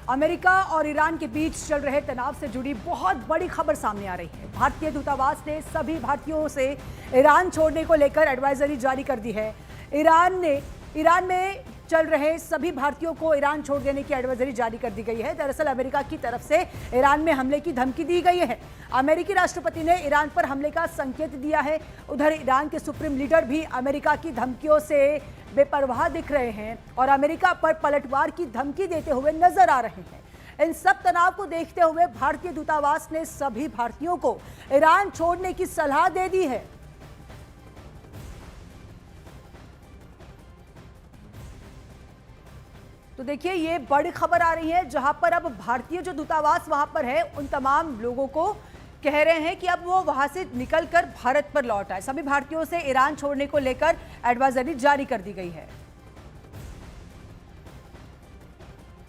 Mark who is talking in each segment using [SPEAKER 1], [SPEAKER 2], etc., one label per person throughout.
[SPEAKER 1] America और Iran के बीच चल रहे तनाव से जुड़ी बहुत बड़ी खबर सामने आ रही है। भारतीय दूतावास ने सभी भारतीयों से ईरान छोड़ने को लेकर एडवाइजरी जारी कर दी है। ईरान में चल रहे सभी भारतीयों को ईरान छोड़ देने की एडवाइजरी जारी कर दी गई है। दरअसल अमेरिका की तरफ से ईरान में हमले की धमकी दी गई है। अमेरिकी राष्ट्रपति ने ईरान पर हमले का संकेत दिया है। उधर ईरान के सुप्रीम लीडर भी अमेरिका की धमकियों से बेपरवाह दिख रहे हैं और अमेरिका पर पलटवार की धमकी देते हुए नजर आ रहे हैं। इन सब तनाव को देखते हुए भारतीय दूतावास ने सभी भारतीयों को ईरान छोड़ने की सलाह दे दी है। तो देखिए, ये बड़ी खबर आ रही है जहां पर अब भारतीय जो दूतावास वहां पर है उन तमाम लोगों को कह रहे हैं कि अब वो वहां से निकलकर भारत पर लौट आए। सभी भारतीयों से ईरान छोड़ने को लेकर एडवाइजरी जारी कर दी गई है।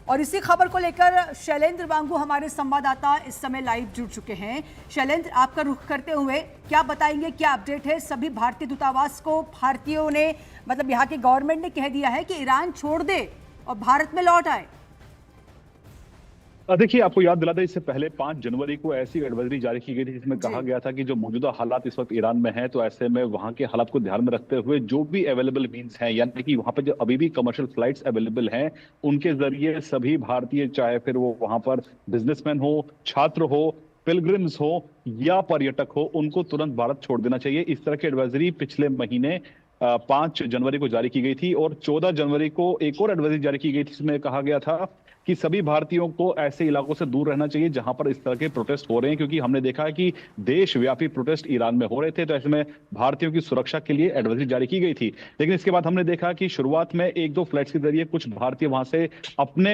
[SPEAKER 1] और इसी खबर को लेकर शैलेंद्र वांगू हमारे संवाददाता इस समय लाइव जुड़ चुके हैं। शैलेंद्र, आपका रुख करते हुए क्या बताएंगे, क्या अपडेट है? सभी भारतीय दूतावास को भारतीयों ने, मतलब यहाँ के गवर्नमेंट ने कह दिया है कि ईरान छोड़ दे और भारत में लौट आए।
[SPEAKER 2] देखिए, आपको याद दिला दें, इससे पहले 5 जनवरी को ऐसी एडवाइजरी जारी की गई थी जिसमें कहा गया था कि जो मौजूदा हालात इस वक्त ईरान में हैं, तो ऐसे में वहां के हालात को ध्यान में रखते हुए जो भी अवेलेबल मीन्स हैं, यानी कि वहां पर जो अभी भी कमर्शियल फ्लाइट्स अवेलेबल हैं, उनके जरिए सभी भारतीय, चाहे फिर वो वहां पर बिजनेसमैन हो, छात्र हो, पिलग्रिम्स हो या पर्यटक हो, उनको तुरंत भारत छोड़ देना चाहिए। इस तरह की एडवाइजरी पिछले महीने 5 जनवरी को जारी की गई थी और 14 जनवरी को एक और एडवाइजरी जारी की गई थी जिसमें कहा गया था कि सभी भारतीयों को ऐसे इलाकों से दूर रहना चाहिए जहां पर इस तरह के प्रोटेस्ट हो रहे हैं, क्योंकि हमने देखा है कि देशव्यापी प्रोटेस्ट ईरान में हो रहे थे। तो ऐसे में भारतीयों की सुरक्षा के लिए एडवाइजरी जारी की गई थी। लेकिन इसके बाद हमने देखा कि शुरुआत में 1-2 फ्लाइट्स के जरिए कुछ भारतीय वहां से अपने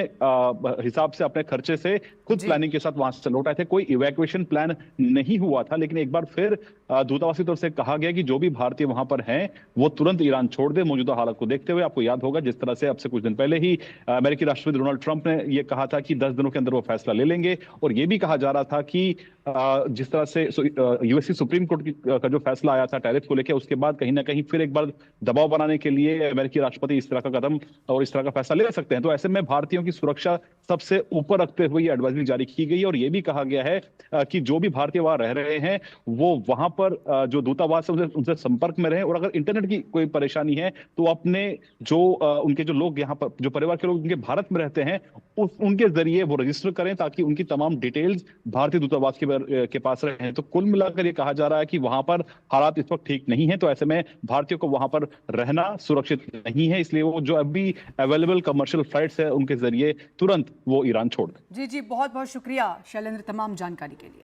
[SPEAKER 2] हिसाब से, अपने खर्चे से, खुद प्लानिंग के साथ वहां से लौट आए थे। कोई इवैक्यूएशन प्लान नहीं हुआ था, लेकिन एक बार फिर दूतावास की तरफ से कहा गया कि जो भी भारतीय वहां पर हैं वो तुरंत ईरान छोड़ दे। मौजूदा हालात को देखते हुए आपको याद होगा जिस तरह से अब से कुछ दिन पहले ही अमेरिकी राष्ट्रपति डोनाल्ड ट्रंप ने ये कहा था कि 10 दिनों के अंदर वो फैसला ले लेंगे। और ये भी कहा जा रहा था कि जिस तरह से यूएससी सुप्रीम कोर्ट का जो फैसला आया था टैरिफ को लेकर, उसके बाद कहीं ना कहीं फिर एक बार दबाव बनाने के लिए अमेरिकी राष्ट्रपति इस तरह का कदम और इस तरह का फैसला ले सकते हैं। तो ऐसे में भारतीयों की सुरक्षा सबसे ऊपर रखते हुए ये एडवाइजरी जारी की गई और ये भी कहा गया है कि जो भी भारतीय वहां रह रहे हैं वो वहां पर जो दूतावास है उनसे संपर्क में रहे, और अगर इंटरनेट की कोई परेशानी है तो अपने जो उनके जो लोग यहाँ पर, जो परिवार के लोग उनके भारत में रहते हैं, उनके जरिए वो रजिस्टर करें ताकि उनकी तमाम डिटेल्स भारतीय दूतावास के पास रहे। तो कुल मिलाकर ये कहा जा रहा है कि वहां पर हालात इस वक्त ठीक नहीं है, तो ऐसे में भारतीयों को वहां पर रहना सुरक्षित नहीं है। इसलिए वो जो अभी अवेलेबल कमर्शियल फ्लाइट्स है उनके जरिए तुरंत वो ईरान छोड़ दें।
[SPEAKER 1] जी जी, बहुत बहुत शुक्रिया शैलेंद्र तमाम जानकारी के लिए।